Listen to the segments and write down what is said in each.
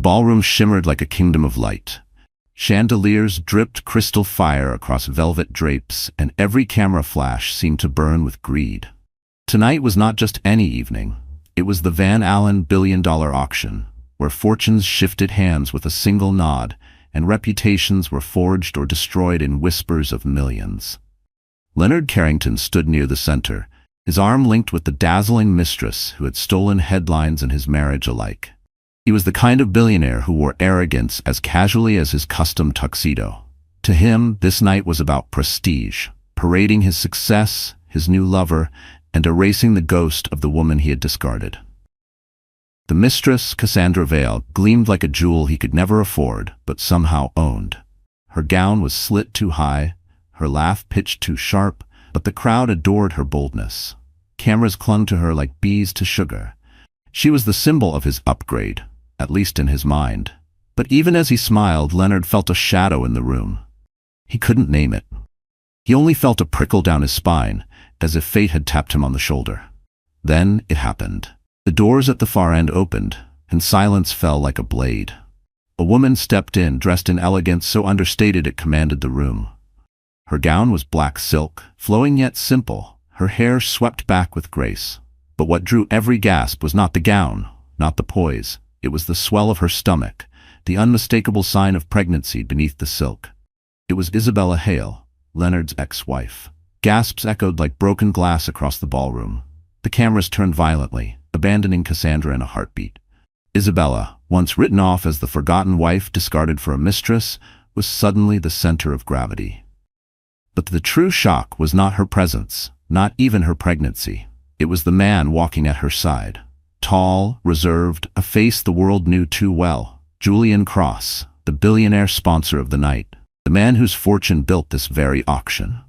ballroom shimmered like a kingdom of light. Chandeliers dripped crystal fire across velvet drapes, and every camera flash seemed to burn with greed. Tonight was not just any evening. It was the Van Allen billion-dollar auction, where fortunes shifted hands with a single nod, and reputations were forged or destroyed in whispers of millions. Leonard Carrington stood near the center, his arm linked with the dazzling Mistress who had stolen headlines and his marriage alike. He was the kind of billionaire who wore arrogance as casually as his custom tuxedo. To him, this night was about prestige, parading his success, his new lover, and erasing the ghost of the woman he had discarded. The Mistress, Cassandra Vale, gleamed like a jewel he could never afford, but somehow owned. Her gown was slit too high, her laugh pitched too sharp, but the crowd adored her boldness. Cameras clung to her like bees to sugar. She was the symbol of his upgrade, at least in his mind. But even as he smiled, Leonard felt a shadow in the room. He couldn't name it. He only felt a prickle down his spine, as if fate had tapped him on the shoulder. Then it happened. The doors at the far end opened, and silence fell like a blade. A woman stepped in, dressed in elegance so understated it commanded the room. Her gown was black silk, flowing yet simple, her hair swept back with grace. But what drew every gasp was not the gown, not the poise. It was the swell of her stomach, the unmistakable sign of pregnancy beneath the silk. It was Isabella Hale, Leonard's ex-wife. Gasps echoed like broken glass across the ballroom. The cameras turned violently, abandoning Cassandra in a heartbeat. Isabella, once written off as the forgotten wife discarded for a mistress, was suddenly the center of gravity. But the true shock was not her presence, not even her pregnancy. It was the man walking at her side. Tall, reserved, a face the world knew too well. Julian Cross, the billionaire sponsor of the night. The man whose fortune built this very auction.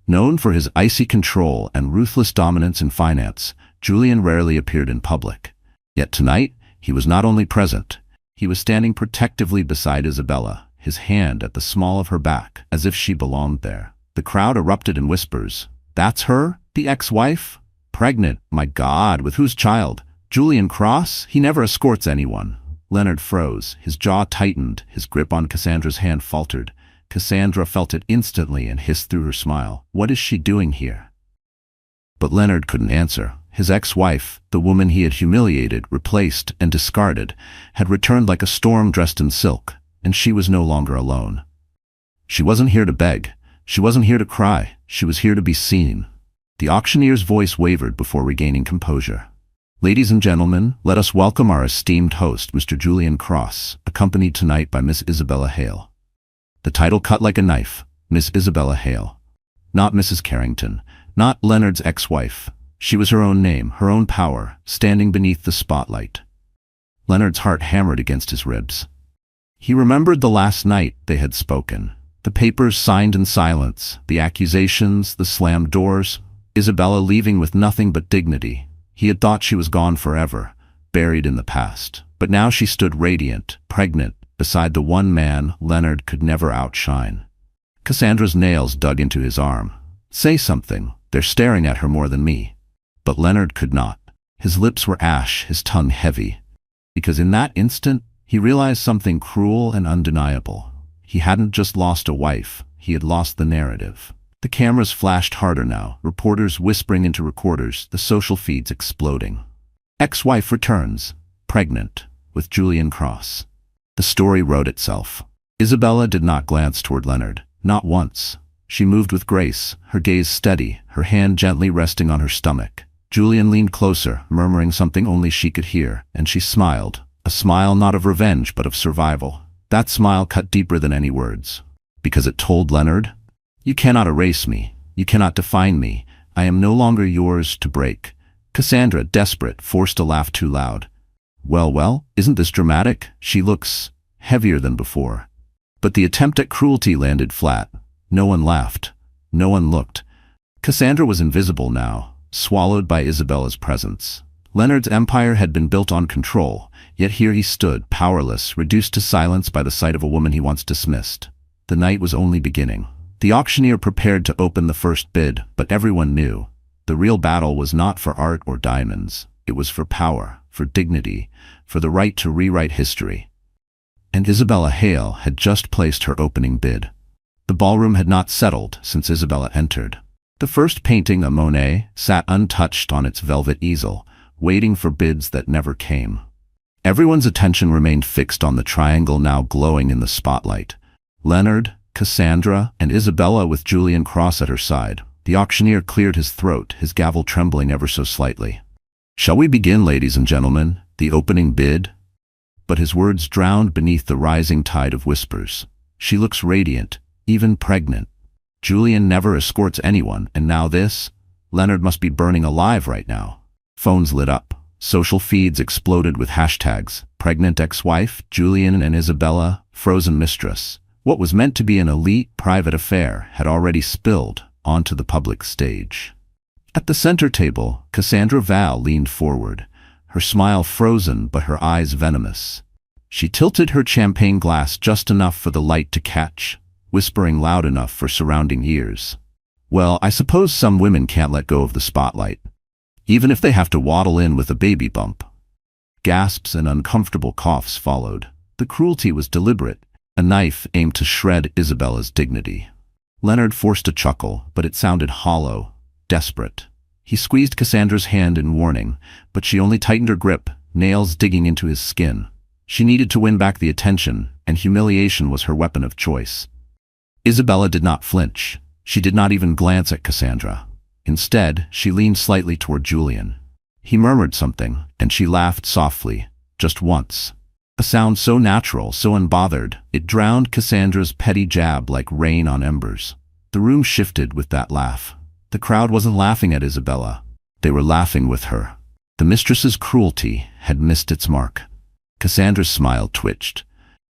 Known for his icy control and ruthless dominance in finance, Julian rarely appeared in public. Yet tonight, he was not only present, he was standing protectively beside Isabella, his hand at the small of her back, as if she belonged there. The crowd erupted in whispers. That's her? The ex-wife? Pregnant? My God, with whose child? Julian Cross? He never escorts anyone. Leonard froze, his jaw tightened, his grip on Cassandra's hand faltered. Cassandra felt it instantly and hissed through her smile. What is she doing here? But Leonard couldn't answer. His ex-wife, the woman he had humiliated, replaced, and discarded, had returned like a storm dressed in silk, and she was no longer alone. She wasn't here to beg. She wasn't here to cry. She was here to be seen. The auctioneer's voice wavered before regaining composure. Ladies and gentlemen, let us welcome our esteemed host, Mr. Julian Cross, accompanied tonight by Miss Isabella Hale. The title cut like a knife, Miss Isabella Hale. Not Mrs. Carrington, not Leonard's ex-wife. She was her own name, her own power, standing beneath the spotlight. Leonard's heart hammered against his ribs. He remembered the last night they had spoken. The papers signed in silence, the accusations, the slammed doors, Isabella leaving with nothing but dignity. He had thought she was gone forever, buried in the past. But now she stood radiant, pregnant, beside the one man Leonard could never outshine. Cassandra's nails dug into his arm. Say something. They're staring at her more than me. But Leonard could not. His lips were ash, his tongue heavy. Because in that instant, he realized something cruel and undeniable. He hadn't just lost a wife, he had lost the narrative. The cameras flashed harder now, reporters whispering into recorders, the social feeds exploding. Ex-wife returns, pregnant, with Julian Cross. The story wrote itself. Isabella did not glance toward Leonard, not once. She moved with grace, her gaze steady, her hand gently resting on her stomach. Julian leaned closer, murmuring something only she could hear, and she smiled. A smile not of revenge, but of survival. That smile cut deeper than any words. Because it told Leonard, "You cannot erase me. You cannot define me. I am no longer yours to break." Cassandra, desperate, forced a laugh too loud. Well, isn't this dramatic? She looks heavier than before. But the attempt at cruelty landed flat. No one laughed. No one looked. Cassandra was invisible now, swallowed by Isabella's presence. Leonard's empire had been built on control, yet here he stood, powerless, reduced to silence by the sight of a woman he once dismissed. The night was only beginning. The auctioneer prepared to open the first bid, but everyone knew. The real battle was not for art or diamonds. It was for power, for dignity, for the right to rewrite history. and Isabella Hale had just placed her opening bid. The ballroom had not settled since Isabella entered. The first painting, a Monet, sat untouched on its velvet easel, waiting for bids that never came. Everyone's attention remained fixed on the triangle now glowing in the spotlight. Leonard, Cassandra, and Isabella with Julian Cross at her side. The auctioneer cleared his throat, his gavel trembling ever so slightly. "Shall we begin, ladies and gentlemen? The opening bid?" But his words drowned beneath the rising tide of whispers. "She looks radiant, even pregnant. Julian never escorts anyone, and now this? Leonard must be burning alive right now." Phones lit up. Social feeds exploded with hashtags: pregnant ex-wife, Julian and Isabella, frozen mistress. What was meant to be an elite, private affair had already spilled onto the public stage. At the center table, Cassandra Val leaned forward, her smile frozen but her eyes venomous. She tilted her champagne glass just enough for the light to catch, whispering loud enough for surrounding ears. "Well, I suppose some women can't let go of the spotlight, even if they have to waddle in with a baby bump." Gasps and uncomfortable coughs followed. The cruelty was deliberate, a knife aimed to shred Isabella's dignity. Leonard forced a chuckle, but it sounded hollow, desperate. He squeezed Cassandra's hand in warning, but she only tightened her grip, nails digging into his skin. She needed to win back the attention, and humiliation was her weapon of choice. Isabella did not flinch. She did not even glance at Cassandra. Instead, she leaned slightly toward Julian. He murmured something, and she laughed softly, just once. A sound so natural, so unbothered, it drowned Cassandra's petty jab like rain on embers. The room shifted with that laugh. The crowd wasn't laughing at Isabella. They were laughing with her. The mistress's cruelty had missed its mark. Cassandra's smile twitched.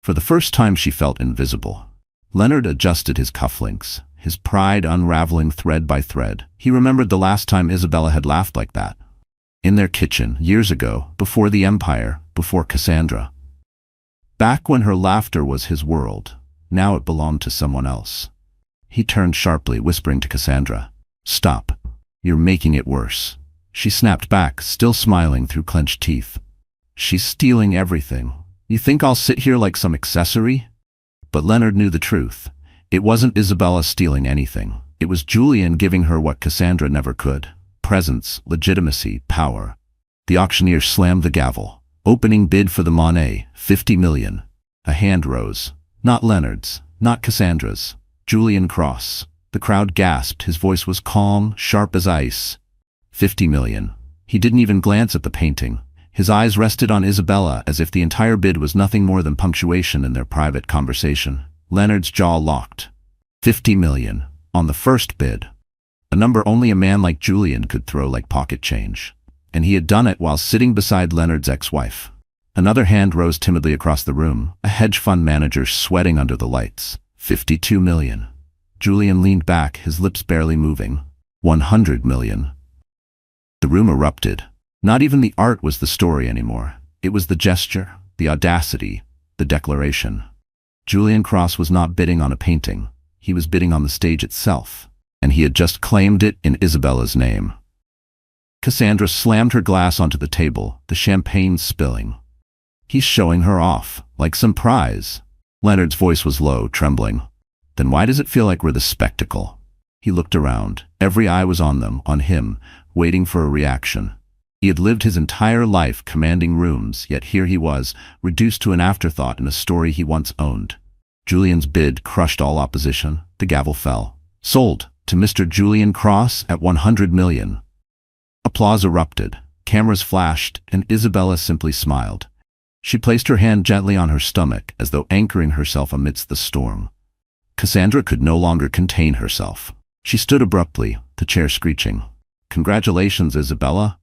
For the first time she felt invisible. Leonard adjusted his cufflinks, his pride unraveling thread by thread. He remembered the last time Isabella had laughed like that. In their kitchen, years ago, before the Empire, before Cassandra. Back when her laughter was his world, now it belonged to someone else. He turned sharply, whispering to Cassandra, "Stop. You're making it worse." She snapped back, still smiling through clenched teeth. "She's stealing everything. You think I'll sit here like some accessory?" But Leonard knew the truth. It wasn't Isabella stealing anything. It was Julian giving her what Cassandra never could. Presence, legitimacy, power. The auctioneer slammed the gavel. Opening bid for the Monet, 50 million. A hand rose. Not Leonard's, not Cassandra's. Julian Cross. The crowd gasped. His voice was calm, sharp as ice. 50 million. He didn't even glance at the painting. His eyes rested on Isabella as if the entire bid was nothing more than punctuation in their private conversation. Leonard's jaw locked. 50 million. On the first bid. A number only a man like Julian could throw like pocket change. And he had done it while sitting beside Leonard's ex-wife. Another hand rose timidly across the room, a hedge fund manager sweating under the lights. 52 million. Julian leaned back, his lips barely moving. 100 million. The room erupted. Not even the art was the story anymore. It was the gesture, the audacity, the declaration. Julian Cross was not bidding on a painting. He was bidding on the stage itself. And he had just claimed it in Isabella's name. Cassandra slammed her glass onto the table, the champagne spilling. "He's showing her off, like some prize." Leonard's voice was low, trembling. "Then why does it feel like we're the spectacle?" He looked around. Every eye was on them, on him, waiting for a reaction. He had lived his entire life commanding rooms, yet here he was, reduced to an afterthought in a story he once owned. Julian's bid crushed all opposition. The gavel fell. Sold to Mr. Julian Cross at 100 million. Applause erupted. Cameras flashed, and Isabella simply smiled. She placed her hand gently on her stomach, as though anchoring herself amidst the storm. Cassandra could no longer contain herself. She stood abruptly, the chair screeching. "Congratulations, Isabella.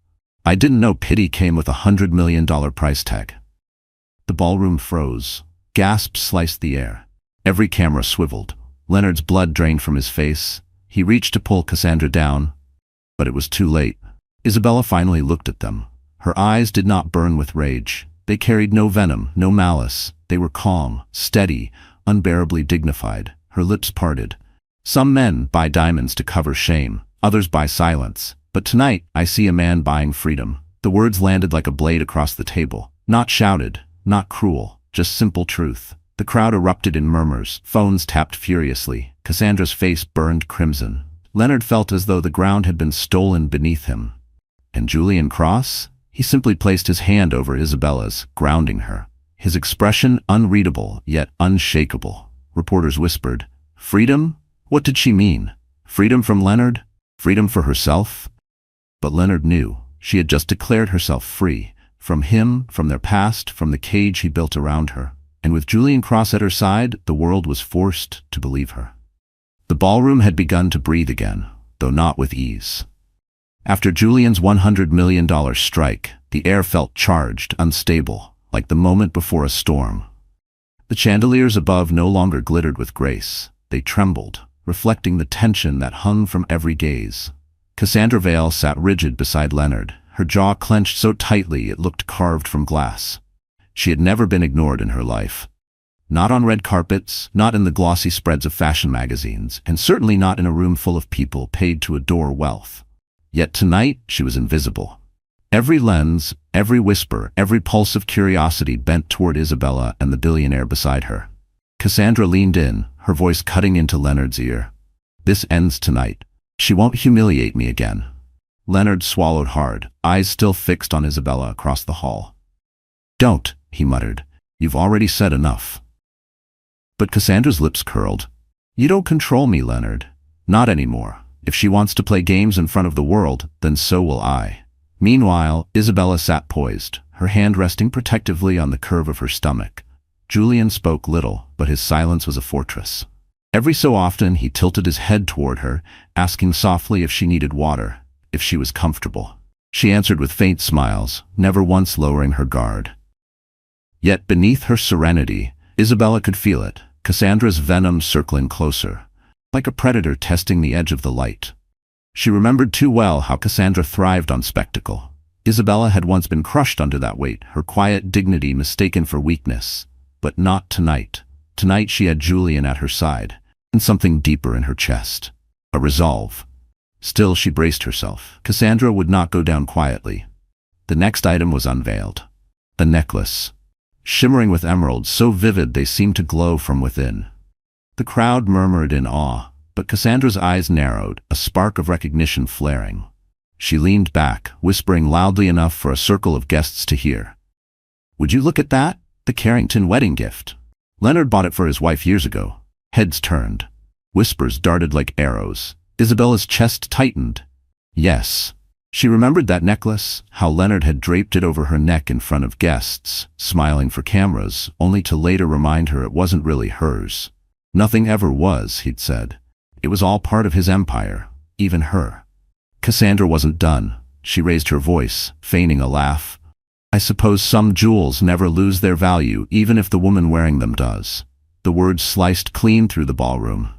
I didn't know pity came with $100 million price tag." The ballroom froze. Gasps sliced the air. Every camera swiveled. Leonard's blood drained from his face. He reached to pull Cassandra down, but it was too late. Isabella finally looked at them. Her eyes did not burn with rage. They carried no venom, no malice. They were calm, steady, unbearably dignified. Her lips parted. "Some men buy diamonds to cover shame, others buy silence. But tonight, I see a man buying freedom." The words landed like a blade across the table. Not shouted, not cruel, just simple truth. The crowd erupted in murmurs, phones tapped furiously. Cassandra's face burned crimson. Leonard felt as though the ground had been stolen beneath him. And Julian Cross? He simply placed his hand over Isabella's, grounding her. His expression unreadable, yet unshakable. Reporters whispered, "Freedom? What did she mean? Freedom from Leonard? Freedom for herself?" But Leonard knew. She had just declared herself free. From him, from their past, from the cage he built around her. And with Julian Cross at her side, the world was forced to believe her. The ballroom had begun to breathe again, though not with ease. After Julian's $100 million strike, the air felt charged, unstable, like the moment before a storm. The chandeliers above no longer glittered with grace. They trembled, reflecting the tension that hung from every gaze. Cassandra Vale sat rigid beside Leonard, her jaw clenched so tightly it looked carved from glass. She had never been ignored in her life. Not on red carpets, not in the glossy spreads of fashion magazines, and certainly not in a room full of people paid to adore wealth. Yet tonight, she was invisible. Every lens, every whisper, every pulse of curiosity bent toward Isabella and the billionaire beside her. Cassandra leaned in, her voice cutting into Leonard's ear. "This ends tonight. She won't humiliate me again." Leonard swallowed hard, eyes still fixed on Isabella across the hall. "Don't," he muttered. "You've already said enough." But Cassandra's lips curled. "You don't control me, Leonard. Not anymore. If she wants to play games in front of the world, then so will I." Meanwhile, Isabella sat poised, her hand resting protectively on the curve of her stomach. Julian spoke little, but his silence was a fortress. Every so often he tilted his head toward her, asking softly if she needed water, if she was comfortable. She answered with faint smiles, never once lowering her guard. Yet beneath her serenity, Isabella could feel it, Cassandra's venom circling closer, like a predator testing the edge of the light. She remembered too well how Cassandra thrived on spectacle. Isabella had once been crushed under that weight, her quiet dignity mistaken for weakness. But not tonight. Tonight she had Julian at her side, and something deeper in her chest. A resolve. Still she braced herself. Cassandra would not go down quietly. The next item was unveiled. A necklace, shimmering with emeralds so vivid they seemed to glow from within. The crowd murmured in awe, but Cassandra's eyes narrowed, a spark of recognition flaring. She leaned back, whispering loudly enough for a circle of guests to hear. "Would you look at that? The Carrington wedding gift. Leonard bought it for his wife years ago." Heads turned. Whispers darted like arrows. Isabella's chest tightened. Yes. She remembered that necklace, how Leonard had draped it over her neck in front of guests, smiling for cameras, only to later remind her it wasn't really hers. Nothing ever was, he'd said. It was all part of his empire, even her. Cassandra wasn't done. She raised her voice, feigning a laugh. "I suppose some jewels never lose their value, even if the woman wearing them does." The words sliced clean through the ballroom.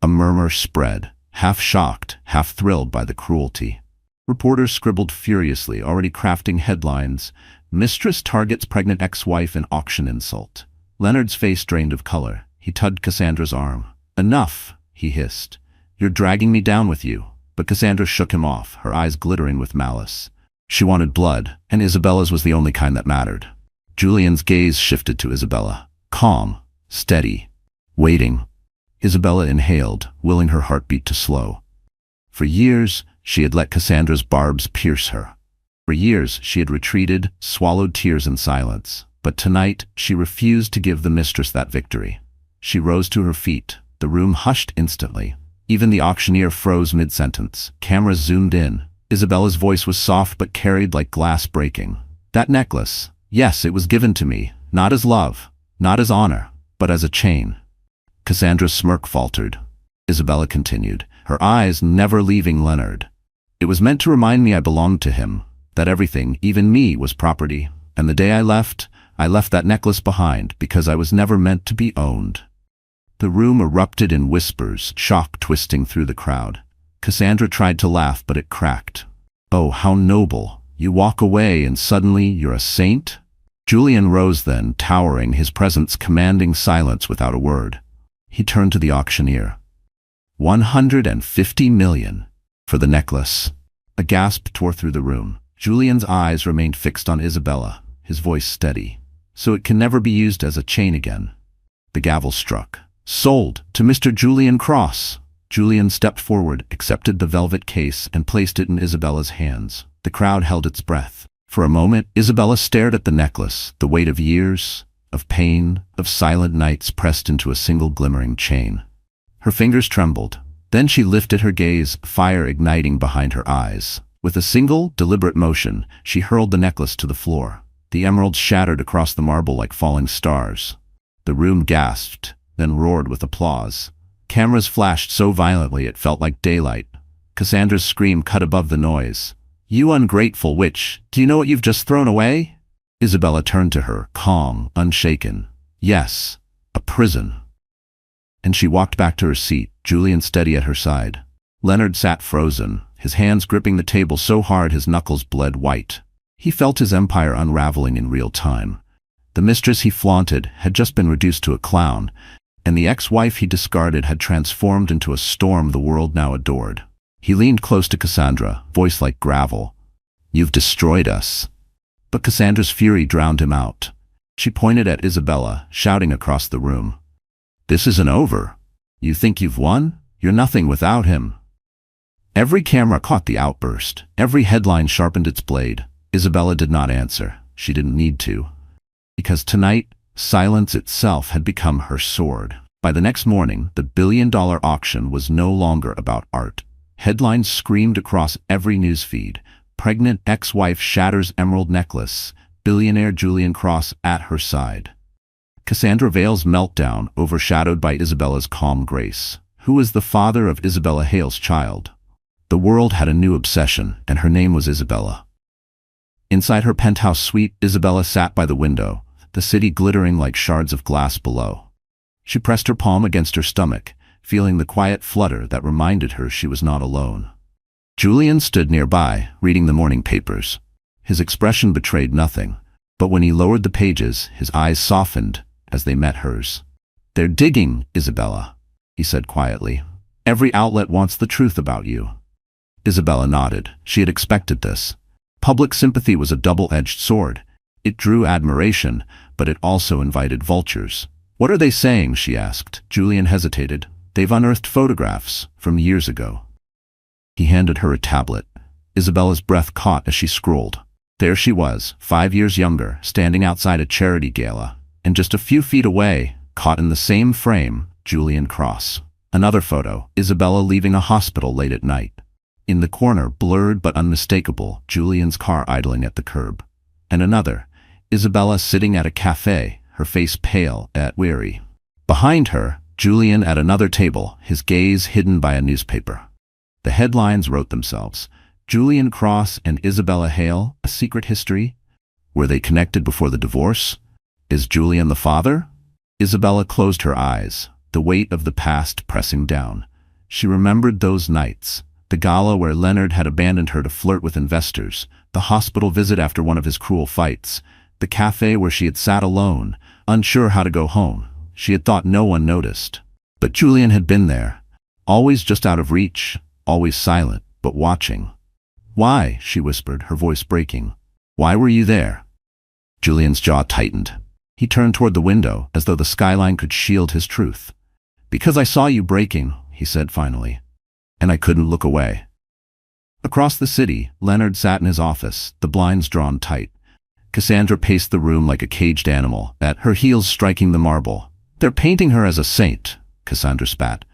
A murmur spread, half shocked, half thrilled by the cruelty. Reporters scribbled furiously, already crafting headlines. "Mistress targets pregnant ex-wife in auction insult." Leonard's face drained of color. He tugged Cassandra's arm. "Enough," he hissed. "You're dragging me down with you." But Cassandra shook him off, her eyes glittering with malice. She wanted blood, and Isabella's was the only kind that mattered. Julian's gaze shifted to Isabella. Calm, steady, waiting. Isabella inhaled, willing her heartbeat to slow. For years, she had let Cassandra's barbs pierce her. For years, she had retreated, swallowed tears in silence. But tonight, she refused to give the mistress that victory. She rose to her feet. The room hushed instantly. Even the auctioneer froze mid-sentence. Cameras zoomed in. Isabella's voice was soft but carried like glass breaking. "That necklace, yes, it was given to me, not as love, not as honor, but as a chain." Cassandra's smirk faltered. Isabella continued, her eyes never leaving Leonard. "It was meant to remind me I belonged to him, that everything, even me, was property. And the day I left that necklace behind because I was never meant to be owned." The room erupted in whispers, shock twisting through the crowd. Cassandra tried to laugh, but it cracked. "Oh, how noble. You walk away and suddenly you're a saint?" Julian rose then, towering, his presence commanding silence without a word. He turned to the auctioneer. 150 million. For the necklace. A gasp tore through the room. Julian's eyes remained fixed on Isabella, his voice steady. so it can never be used as a chain again. The gavel struck. Sold to Mr. Julian Cross. Julian stepped forward, accepted the velvet case, and placed it in Isabella's hands. The crowd held its breath. For a moment, Isabella stared at the necklace, the weight of years, of pain, of silent nights pressed into a single glimmering chain. Her fingers trembled. Then she lifted her gaze, fire igniting behind her eyes. With a single, deliberate motion, she hurled the necklace to the floor. The emeralds shattered across the marble like falling stars. The room gasped, then roared with applause. Cameras flashed so violently it felt like daylight. Cassandra's scream cut above the noise. "You ungrateful witch, do you know what you've just thrown away?" Isabella turned to her, calm, unshaken. "Yes, a prison." And she walked back to her seat, Julian steady at her side. Leonard sat frozen, his hands gripping the table so hard his knuckles bled white. He felt his empire unraveling in real time. The mistress he flaunted had just been reduced to a clown, and the ex-wife he discarded had transformed into a storm the world now adored. He leaned close to Cassandra, voice like gravel. "You've destroyed us." But Cassandra's fury drowned him out. She pointed at Isabella, shouting across the room. "This isn't over. You think you've won? You're nothing without him." Every camera caught the outburst. Every headline sharpened its blade. Isabella did not answer. She didn't need to. Because tonight, silence itself had become her sword. By the next morning, the billion-dollar auction was no longer about art. Headlines screamed across every newsfeed. Pregnant ex-wife shatters emerald necklace. Billionaire Julian Cross at her side. Cassandra Vale's meltdown overshadowed by Isabella's calm grace. Who was the father of Isabella Hale's child? The world had a new obsession, and her name was Isabella. Inside her penthouse suite, Isabella sat by the window, the city glittering like shards of glass below. She pressed her palm against her stomach, feeling the quiet flutter that reminded her she was not alone. Julian stood nearby, reading the morning papers. His expression betrayed nothing, but when he lowered the pages, his eyes softened as they met hers. "They're digging, Isabella," he said quietly. "Every outlet wants the truth about you." Isabella nodded. She had expected this. Public sympathy was a double-edged sword. It drew admiration, but it also invited vultures. "What are they saying?" she asked. Julian hesitated. "They've unearthed photographs from years ago." He handed her a tablet. Isabella's breath caught as she scrolled. There she was, 5 years younger, standing outside a charity gala. And just a few feet away, caught in the same frame, Julian Cross. Another photo, Isabella leaving a hospital late at night. In the corner, blurred but unmistakable, Julian's car idling at the curb. And another, Isabella sitting at a cafe, her face pale yet weary. Behind her, Julian at another table, his gaze hidden by a newspaper. The headlines wrote themselves. Julian Cross and Isabella Hale, a secret history? Were they connected before the divorce? Is Julian the father? Isabella closed her eyes, the weight of the past pressing down. She remembered those nights. The gala where Leonard had abandoned her to flirt with investors, the hospital visit after one of his cruel fights, the cafe where she had sat alone, unsure how to go home. She had thought no one noticed. But Julian had been there, always just out of reach, always silent, but watching. "Why?" she whispered, her voice breaking. "Why were you there?" Julian's jaw tightened. He turned toward the window, as though the skyline could shield his truth. "Because I saw you breaking," he said finally. "And I couldn't look away." Across the city, Leonard sat in his office, the blinds drawn tight. Cassandra paced the room like a caged animal, at her heels striking the marble. "They're painting her as a saint," Cassandra spat.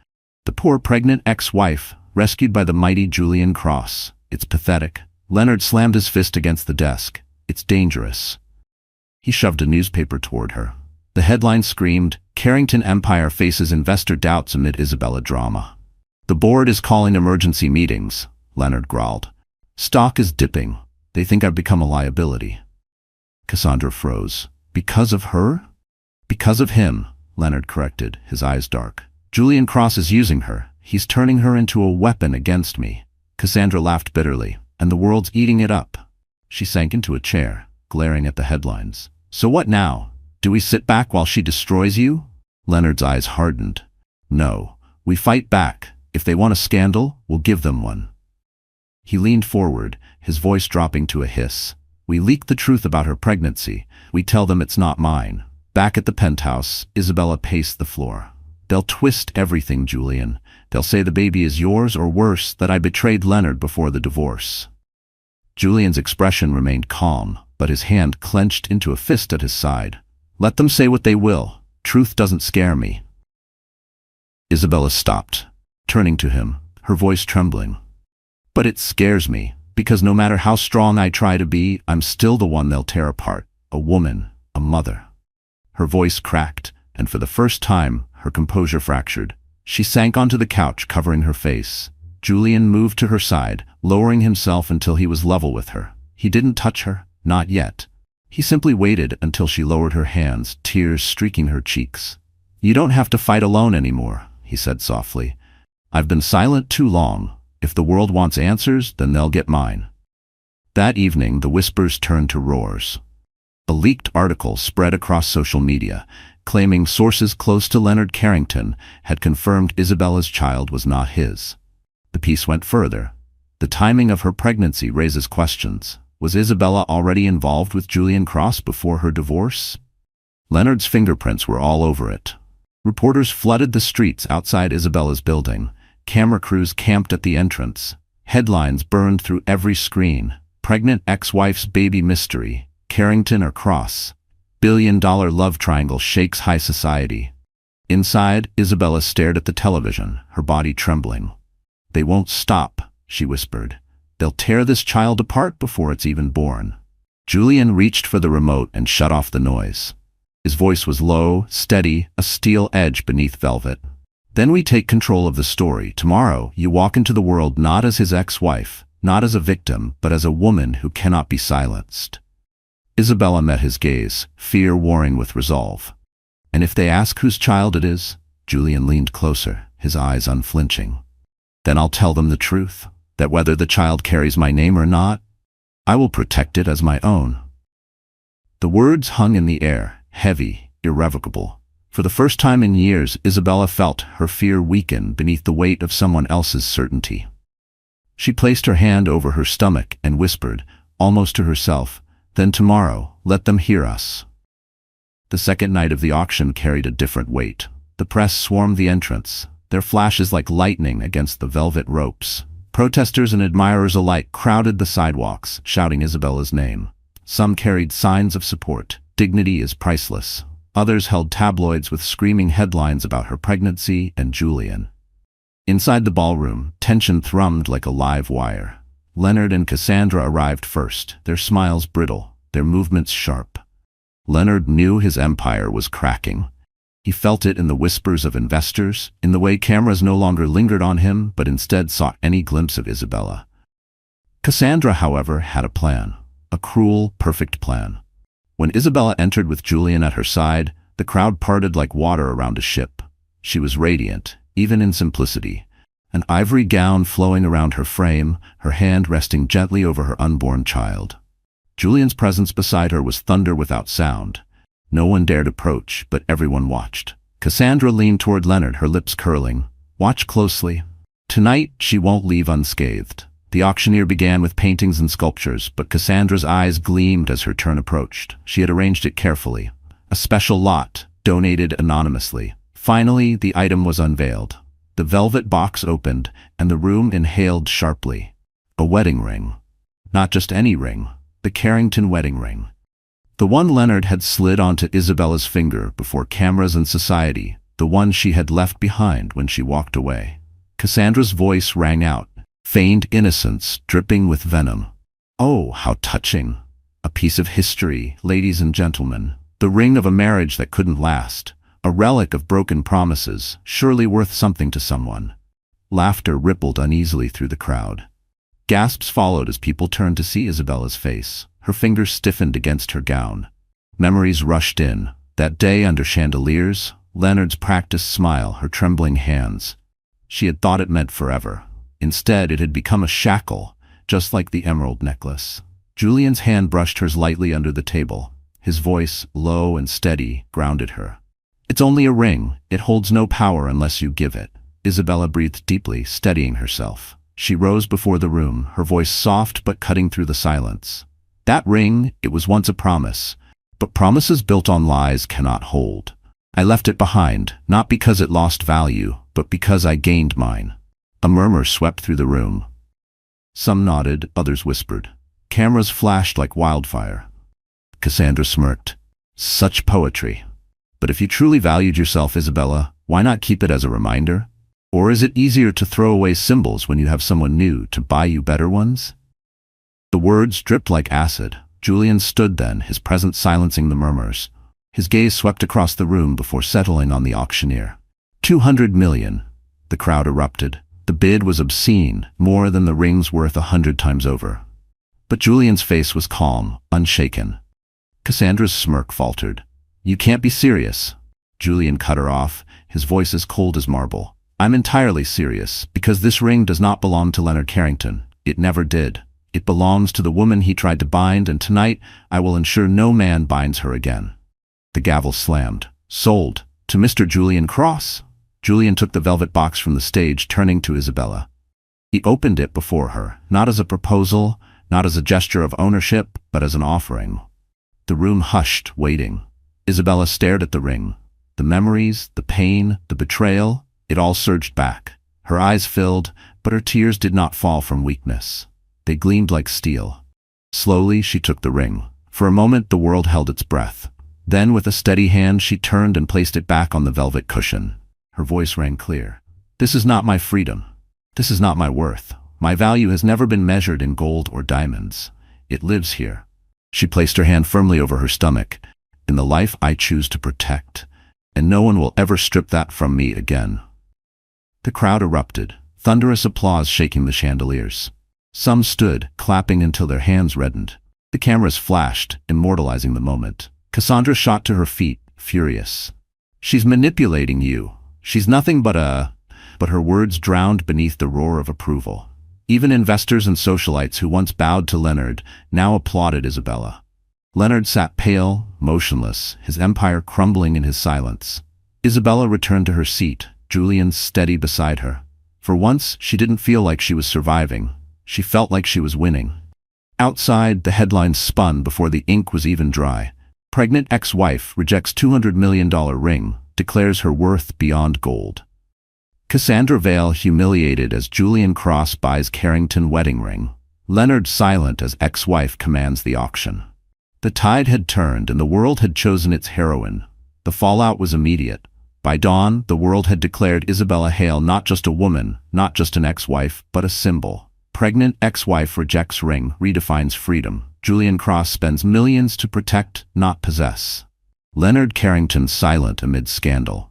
"The poor pregnant ex-wife, rescued by the mighty Julian Cross. It's pathetic." Leonard slammed his fist against the desk. "It's dangerous." He shoved a newspaper toward her. The headline screamed, "Carrington Empire faces investor doubts amid Isabella drama." "The board is calling emergency meetings," Leonard growled. "Stock is dipping. They think I've become a liability." Cassandra froze. "Because of her?" "Because of him," Leonard corrected, his eyes dark. "Julian Cross is using her. He's turning her into a weapon against me." Cassandra laughed bitterly. "And the world's eating it up." She sank into a chair, glaring at the headlines. "So what now? Do we sit back while she destroys you?" Leonard's eyes hardened. "No, we fight back. If they want a scandal, we'll give them one." He leaned forward, his voice dropping to a hiss. We leak the truth about her pregnancy. We tell them it's not mine. Back at the penthouse, Isabella paced the floor. They'll twist everything, Julian. They'll say the baby is yours, or worse, that I betrayed Leonard before the divorce. Julian's expression remained calm, but his hand clenched into a fist at his side. Let them say what they will. Truth doesn't scare me. Isabella stopped, turning to him, her voice trembling. But it scares me, because no matter how strong I try to be, I'm still the one they'll tear apart. A woman, a mother. Her voice cracked, and for the first time, her composure fractured. She sank onto the couch, covering her face. Julian moved to her side, lowering himself until he was level with her. He didn't touch her, not yet. He simply waited until she lowered her hands, tears streaking her cheeks. You don't have to fight alone anymore, he said softly. I've been silent too long. If the world wants answers, then they'll get mine. That evening, the whispers turned to roars. A leaked article spread across social media, claiming sources close to Leonard Carrington had confirmed Isabella's child was not his. The piece went further. The timing of her pregnancy raises questions. Was Isabella already involved with Julian Cross before her divorce? Leonard's fingerprints were all over it. Reporters flooded the streets outside Isabella's building. Camera crews camped at the entrance. Headlines burned through every screen. Pregnant ex-wife's baby mystery. Carrington or Cross. Billion-dollar love triangle shakes high society. Inside, Isabella stared at the television, her body trembling. They won't stop, she whispered. They'll tear this child apart before it's even born. Julian reached for the remote and shut off the noise. His voice was low, steady, a steel edge beneath velvet. Then we take control of the story. Tomorrow, you walk into the world not as his ex-wife, not as a victim, but as a woman who cannot be silenced. Isabella met his gaze, fear warring with resolve. And if they ask whose child it is? Julian leaned closer, his eyes unflinching. Then I'll tell them the truth, that whether the child carries my name or not, I will protect it as my own. The words hung in the air, heavy, irrevocable. For the first time in years, Isabella felt her fear weaken beneath the weight of someone else's certainty. She placed her hand over her stomach and whispered, almost to herself, "Then tomorrow, let them hear us." The second night of the auction carried a different weight. The press swarmed the entrance, their flashes like lightning against the velvet ropes. Protesters and admirers alike crowded the sidewalks, shouting Isabella's name. Some carried signs of support. Dignity is priceless. Others held tabloids with screaming headlines about her pregnancy and Julian. Inside the ballroom, tension thrummed like a live wire. Leonard and Cassandra arrived first, their smiles brittle, their movements sharp. Leonard knew his empire was cracking. He felt it in the whispers of investors, in the way cameras no longer lingered on him but instead sought any glimpse of Isabella. Cassandra, however, had a plan. A cruel, perfect plan. When Isabella entered with Julian at her side, the crowd parted like water around a ship. She was radiant, even in simplicity. An ivory gown flowing around her frame, her hand resting gently over her unborn child. Julian's presence beside her was thunder without sound. No one dared approach, but everyone watched. Cassandra leaned toward Leonard, her lips curling. Watch closely. Tonight, she won't leave unscathed. The auctioneer began with paintings and sculptures, but Cassandra's eyes gleamed as her turn approached. She had arranged it carefully. A special lot, donated anonymously. Finally, the item was unveiled. The velvet box opened, and the room inhaled sharply. A wedding ring. Not just any ring, the Carrington wedding ring. The one Leonard had slid onto Isabella's finger before cameras and society, the one she had left behind when she walked away. Cassandra's voice rang out, feigned innocence dripping with venom. Oh, how touching. A piece of history, ladies and gentlemen. The ring of a marriage that couldn't last. A relic of broken promises, surely worth something to someone. Laughter rippled uneasily through the crowd. Gasps followed as people turned to see Isabella's face. Her fingers stiffened against her gown. Memories rushed in. That day under chandeliers, Leonard's practiced smile, her trembling hands. She had thought it meant forever. Instead, it had become a shackle, just like the emerald necklace. Julian's hand brushed hers lightly under the table. His voice, low and steady, grounded her. It's only a ring. It holds no power unless you give it. Isabella breathed deeply, steadying herself. She rose before the room, her voice soft but cutting through the silence. That ring, it was once a promise, but promises built on lies cannot hold. I left it behind, not because it lost value, but because I gained mine. A murmur swept through the room. Some nodded, others whispered. Cameras flashed like wildfire. Cassandra smirked. Such poetry. But if you truly valued yourself, Isabella, why not keep it as a reminder? Or is it easier to throw away symbols when you have someone new to buy you better ones? The words dripped like acid. Julian stood then, his presence silencing the murmurs. His gaze swept across the room before settling on the auctioneer. 200 million. The crowd erupted. The bid was obscene, more than the ring's worth 100 times over. But Julian's face was calm, unshaken. Cassandra's smirk faltered. You can't be serious. Julian cut her off, his voice as cold as marble. I'm entirely serious, because this ring does not belong to Leonard Carrington. It never did. It belongs to the woman he tried to bind, and tonight I will ensure no man binds her again. The gavel slammed. Sold. To Mr. Julian Cross. Julian took the velvet box from the stage, turning to Isabella. He opened it before her, not as a proposal, not as a gesture of ownership, but as an offering. The room hushed, waiting. Isabella stared at the ring. The memories, the pain, the betrayal, it all surged back. Her eyes filled, but her tears did not fall from weakness. They gleamed like steel. Slowly, she took the ring. For a moment, the world held its breath. Then, with a steady hand, she turned and placed it back on the velvet cushion. Her voice rang clear. This is not my freedom. This is not my worth. My value has never been measured in gold or diamonds. It lives here. She placed her hand firmly over her stomach. In the life I choose to protect, and no one will ever strip that from me again. The crowd erupted, thunderous applause shaking the chandeliers. Some stood, clapping until their hands reddened. The cameras flashed, immortalizing the moment. Cassandra shot to her feet, furious. She's manipulating you. She's nothing but a... But her words drowned beneath the roar of approval. Even investors and socialites who once bowed to Leonard now applauded Isabella. Leonard sat pale, motionless, his empire crumbling in his silence. Isabella returned to her seat, Julian steady beside her. For once, she didn't feel like she was surviving. She felt like she was winning. Outside, the headlines spun before the ink was even dry. Pregnant ex-wife rejects $200 million ring, declares her worth beyond gold. Cassandra Vale humiliated as Julian Cross buys Carrington wedding ring. Leonard silent as ex-wife commands the auction. The tide had turned and the world had chosen its heroine. The fallout was immediate. By dawn, the world had declared Isabella Hale not just a woman, not just an ex-wife, but a symbol. Pregnant ex-wife rejects ring, redefines freedom. Julian Cross spends millions to protect, not possess. Leonard Carrington silent amid scandal.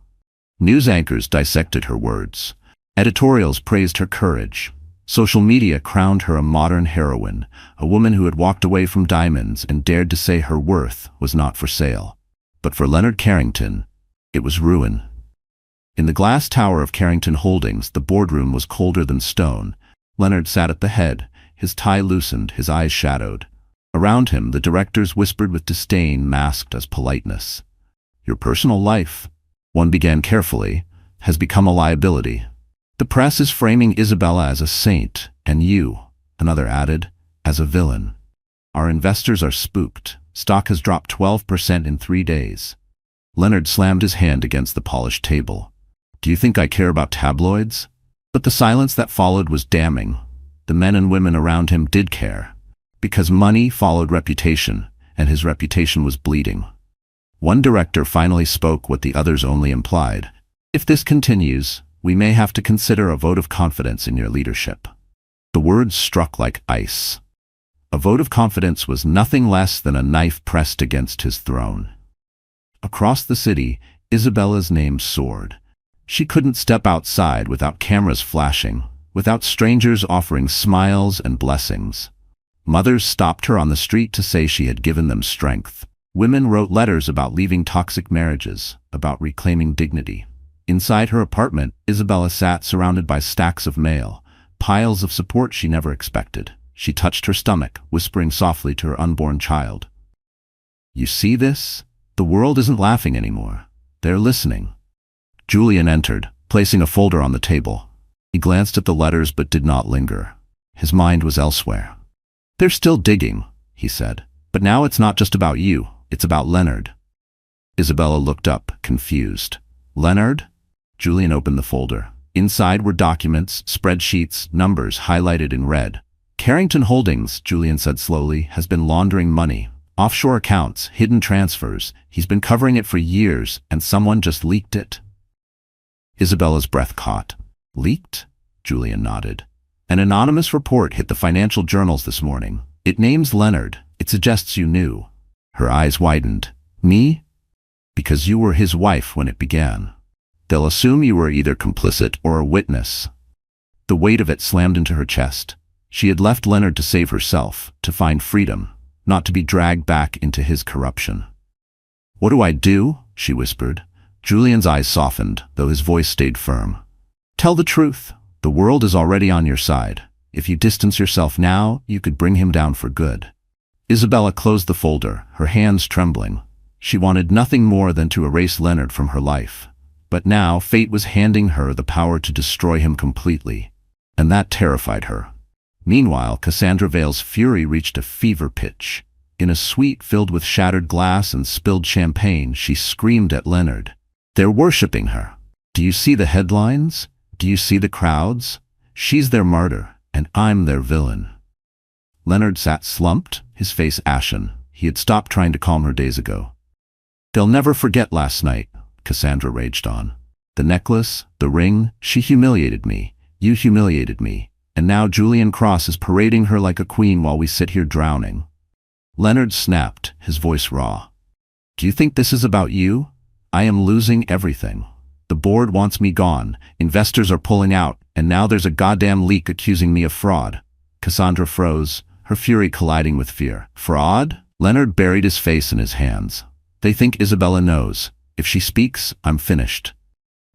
News anchors dissected her words. Editorials praised her courage. Social media crowned her a modern heroine, a woman who had walked away from diamonds and dared to say her worth was not for sale. But for Leonard Carrington, it was ruin. In the glass tower of Carrington Holdings, the boardroom was colder than stone. Leonard sat at the head, his tie loosened, his eyes shadowed. Around him, the directors whispered with disdain masked as politeness. Your personal life, one began carefully, has become a liability. The press is framing Isabella as a saint, and you, another added, as a villain. Our investors are spooked. Stock has dropped 12% in 3 days. Leonard slammed his hand against the polished table. Do you think I care about tabloids? But the silence that followed was damning. The men and women around him did care. Because money followed reputation, and his reputation was bleeding. One director finally spoke what the others only implied. If this continues, we may have to consider a vote of confidence in your leadership. The words struck like ice. A vote of confidence was nothing less than a knife pressed against his throne. Across the city, Isabella's name soared. She couldn't step outside without cameras flashing, without strangers offering smiles and blessings. Mothers stopped her on the street to say she had given them strength. Women wrote letters about leaving toxic marriages, about reclaiming dignity. Inside her apartment, Isabella sat surrounded by stacks of mail, piles of support she never expected. She touched her stomach, whispering softly to her unborn child. You see this? The world isn't laughing anymore. They're listening. Julian entered, placing a folder on the table. He glanced at the letters but did not linger. His mind was elsewhere. They're still digging. he said. But now it's not just about you, it's about Leonard. Isabella looked up, confused. Leonard? Julian opened the folder. Inside were documents, spreadsheets, numbers highlighted in red. Carrington Holdings, Julian said slowly, has been laundering money. Offshore accounts, hidden transfers. He's been covering it for years, and someone just leaked it. Isabella's breath caught. Leaked? Julian nodded. An anonymous report hit the financial journals this morning. It names Leonard. It suggests you knew. Her eyes widened. Me? Because you were his wife when it began. They'll assume you were either complicit or a witness. The weight of it slammed into her chest. She had left Leonard to save herself, to find freedom, not to be dragged back into his corruption. What do I do? She whispered. Julian's eyes softened, though his voice stayed firm. Tell the truth. The world is already on your side. If you distance yourself now, you could bring him down for good. Isabella closed the folder, her hands trembling. She wanted nothing more than to erase Leonard from her life. But now fate was handing her the power to destroy him completely, and that terrified her. Meanwhile, Cassandra Vale's fury reached a fever pitch. In a suite filled with shattered glass and spilled champagne, she screamed at Leonard. They're worshipping her. Do you see the headlines? Do you see the crowds? She's their martyr, and I'm their villain. Leonard sat slumped, his face ashen. He had stopped trying to calm her days ago. They'll never forget last night, Cassandra raged on. The necklace, the ring, she humiliated me. You humiliated me. And now Julian Cross is parading her like a queen while we sit here drowning. Leonard snapped, his voice raw. Do you think this is about you? I am losing everything. The board wants me gone, investors are pulling out, and now there's a goddamn leak accusing me of fraud. Cassandra froze, her fury colliding with fear. Fraud? Leonard buried his face in his hands. They think Isabella knows. If she speaks, I'm finished.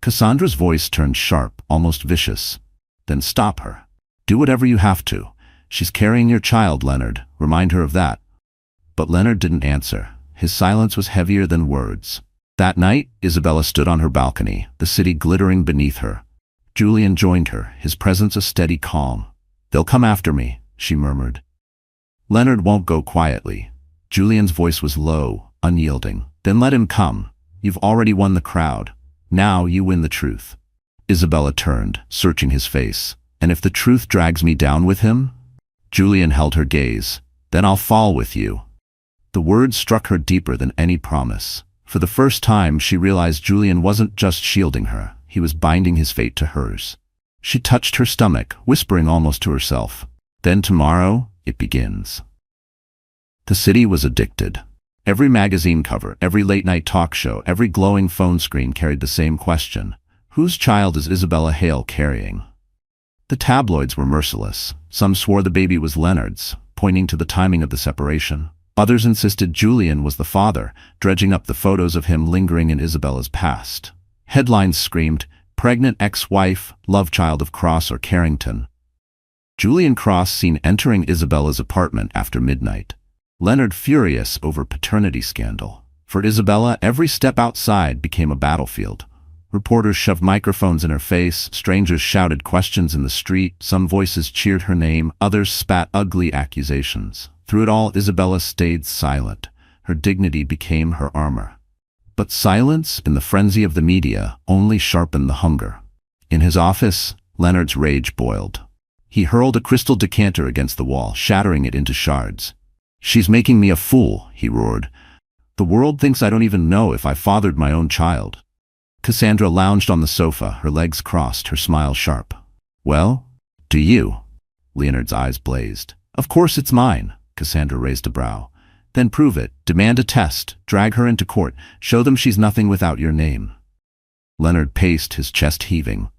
Cassandra's voice turned sharp, almost vicious. Then stop her. Do whatever you have to. She's carrying your child, Leonard. Remind her of that. But Leonard didn't answer. His silence was heavier than words. That night, Isabella stood on her balcony, the city glittering beneath her. Julian joined her, his presence a steady calm. They'll come after me, she murmured. Leonard won't go quietly. Julian's voice was low, unyielding. Then let him come. You've already won the crowd. Now you win the truth. Isabella turned, searching his face. And if the truth drags me down with him? Julian held her gaze. Then I'll fall with you. The words struck her deeper than any promise. For the first time, she realized Julian wasn't just shielding her. He was binding his fate to hers. She touched her stomach, whispering almost to herself. Then tomorrow, it begins. The city was addicted. Every magazine cover, every late-night talk show, every glowing phone screen carried the same question. Whose child is Isabella Hale carrying? The tabloids were merciless. Some swore the baby was Leonard's, pointing to the timing of the separation. Others insisted Julian was the father, dredging up the photos of him lingering in Isabella's past. Headlines screamed, pregnant ex-wife, love child of Cross or Carrington. Julian Cross seen entering Isabella's apartment after midnight. Leonard furious over paternity scandal. For Isabella, every step outside became a battlefield. Reporters shoved microphones in her face, strangers shouted questions in the street, some voices cheered her name, others spat ugly accusations. Through it all, Isabella stayed silent. Her dignity became her armor. But silence, in the frenzy of the media, only sharpened the hunger. In his office, Leonard's rage boiled. He hurled a crystal decanter against the wall, shattering it into shards. She's making me a fool, he roared. The world thinks I don't even know if I fathered my own child. Cassandra lounged on the sofa, her legs crossed, her smile sharp. Well, do you? Leonard's eyes blazed. Of course it's mine, Cassandra raised a brow. Then prove it, demand a test, drag her into court, show them she's nothing without your name. Leonard paced, his chest heaving.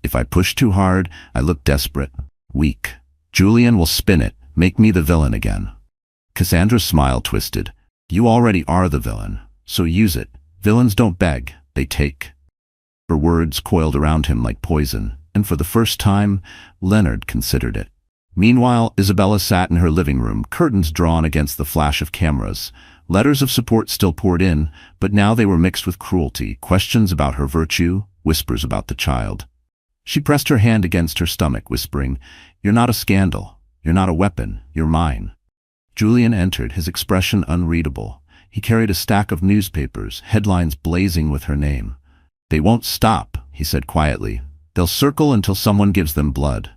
If I push too hard, I look desperate, weak. Julian will spin it, make me the villain again. Cassandra's smile twisted. You already are the villain, so use it. Villains don't beg, they take. Her words coiled around him like poison, and for the first time, Leonard considered it. Meanwhile, Isabella sat in her living room, curtains drawn against the flash of cameras. Letters of support still poured in, but now they were mixed with cruelty, questions about her virtue, whispers about the child. She pressed her hand against her stomach, whispering, You're not a scandal. You're not a weapon. You're mine. Julian entered, his expression unreadable. He carried a stack of newspapers, headlines blazing with her name. "They won't stop," he said quietly. "They'll circle until someone gives them blood."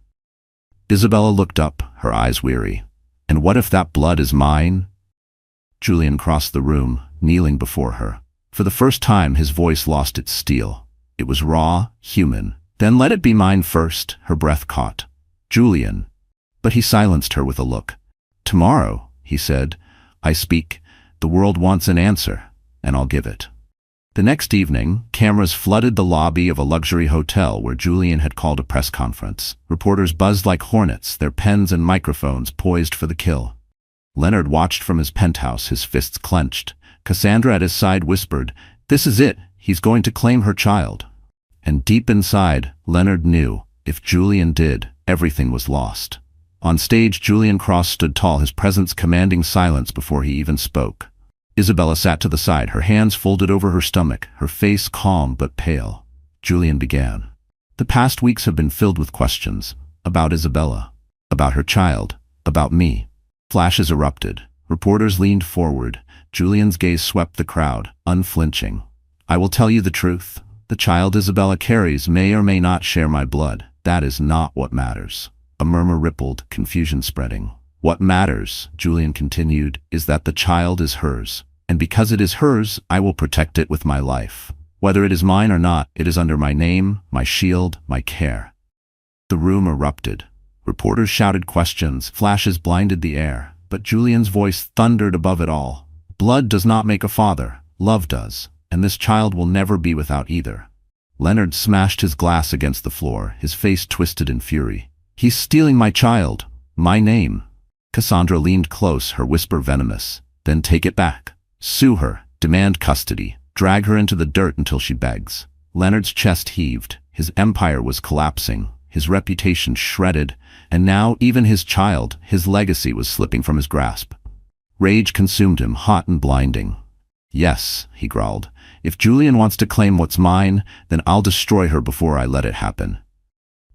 Isabella looked up, her eyes weary. "And what if that blood is mine?" Julian crossed the room, kneeling before her. For the first time, his voice lost its steel. It was raw, human. "Then let it be mine first," her breath caught. "Julian." But he silenced her with a look. "Tomorrow," he said, "I speak. The world wants an answer, and I'll give it." The next evening, cameras flooded the lobby of a luxury hotel where Julian had called a press conference. Reporters buzzed like hornets, their pens and microphones poised for the kill. Leonard watched from his penthouse, his fists clenched. Cassandra at his side whispered, "This is it. He's going to claim her child." And deep inside, Leonard knew, if Julian did, everything was lost. On stage, Julian Cross stood tall, his presence commanding silence before he even spoke. Isabella sat to the side, her hands folded over her stomach, her face calm but pale. Julian began. "The past weeks have been filled with questions. About Isabella. About her child. About me." Flashes erupted. Reporters leaned forward. Julian's gaze swept the crowd, unflinching. "I will tell you the truth. The child Isabella carries may or may not share my blood. That is not what matters." A murmur rippled, confusion spreading. "What matters," Julian continued, "is that the child is hers. And because it is hers, I will protect it with my life. Whether it is mine or not, it is under my name, my shield, my care." The room erupted. Reporters shouted questions, flashes blinded the air, but Julian's voice thundered above it all. "Blood does not make a father, love does, and this child will never be without either." Leonard smashed his glass against the floor, his face twisted in fury. "He's stealing my child, my name." Cassandra leaned close, her whisper venomous. "Then take it back. Sue her, demand custody, drag her into the dirt until she begs." Leonard's chest heaved. His empire was collapsing, his reputation shredded, and now even his child, his legacy, was slipping from his grasp. Rage consumed him, hot and blinding. "Yes," he growled, "if Julian wants to claim what's mine, then I'll destroy her before I let it happen."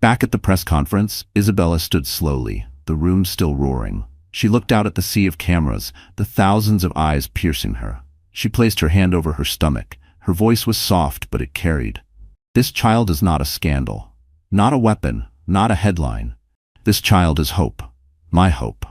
Back at the press conference, Isabella stood slowly, the room still roaring. She looked out at the sea of cameras, the thousands of eyes piercing her. She placed her hand over her stomach. Her voice was soft, but it carried. "This child is not a scandal, not a weapon, not a headline. This child is hope, my hope."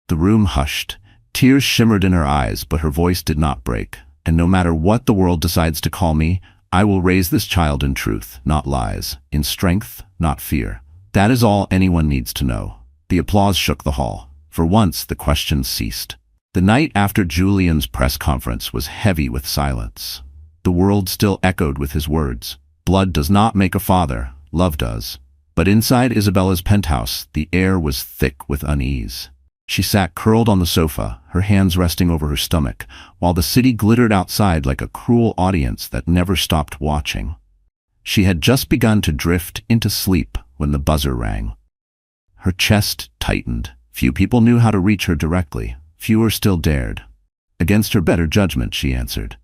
The room hushed. Tears shimmered in her eyes, but her voice did not break. "And no matter what the world decides to call me, I will raise this child in truth, not lies, in strength, not fear. That is all anyone needs to know." The applause shook the hall. For once, the questions ceased. The night after Julian's press conference was heavy with silence. The world still echoed with his words. "Blood does not make a father, love does." But inside Isabella's penthouse, the air was thick with unease. She sat curled on the sofa, her hands resting over her stomach, while the city glittered outside like a cruel audience that never stopped watching. She had just begun to drift into sleep when the buzzer rang. Her chest tightened. Few people knew how to reach her directly. Fewer still dared. Against her better judgment, she answered.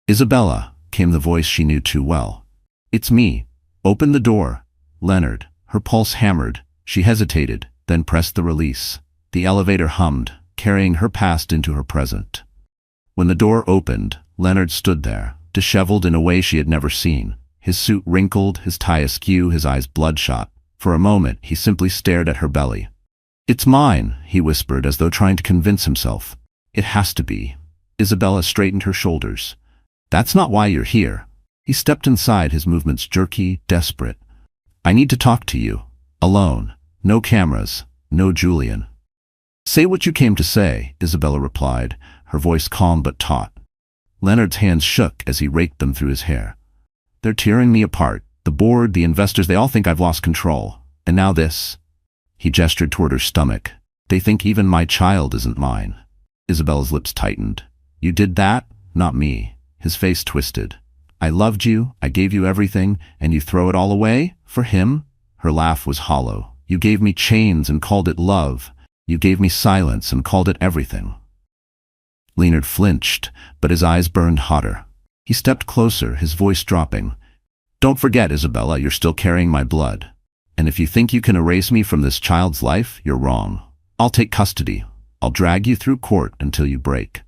"Isabella," came the voice she knew too well. "It's me. Open the door." Leonard. Her pulse hammered. She hesitated, then pressed the release. The elevator hummed, carrying her past into her present. When the door opened, Leonard stood there, disheveled in a way she had never seen. His suit wrinkled, his tie askew, his eyes bloodshot. For a moment, he simply stared at her belly. "It's mine," he whispered, as though trying to convince himself. "It has to be." Isabella straightened her shoulders. "That's not why you're here." He stepped inside, his movements jerky, desperate. "I need to talk to you. Alone. No cameras. No Julian." "Say what you came to say," Isabella replied, her voice calm but taut. Leonard's hands shook as he raked them through his hair. "They're tearing me apart. The board, the investors, they all think I've lost control. And now this." He gestured toward her stomach. "They think even my child isn't mine." Isabella's lips tightened. "You did that? Not me." His face twisted. "I loved you, I gave you everything, and you throw it all away? For him?" Her laugh was hollow. "You gave me chains and called it love. You gave me silence and called it everything." Leonard flinched, but his eyes burned hotter. He stepped closer, his voice dropping. "Don't forget, Isabella, you're still carrying my blood. And if you think you can erase me from this child's life, you're wrong. I'll take custody. I'll drag you through court until you break."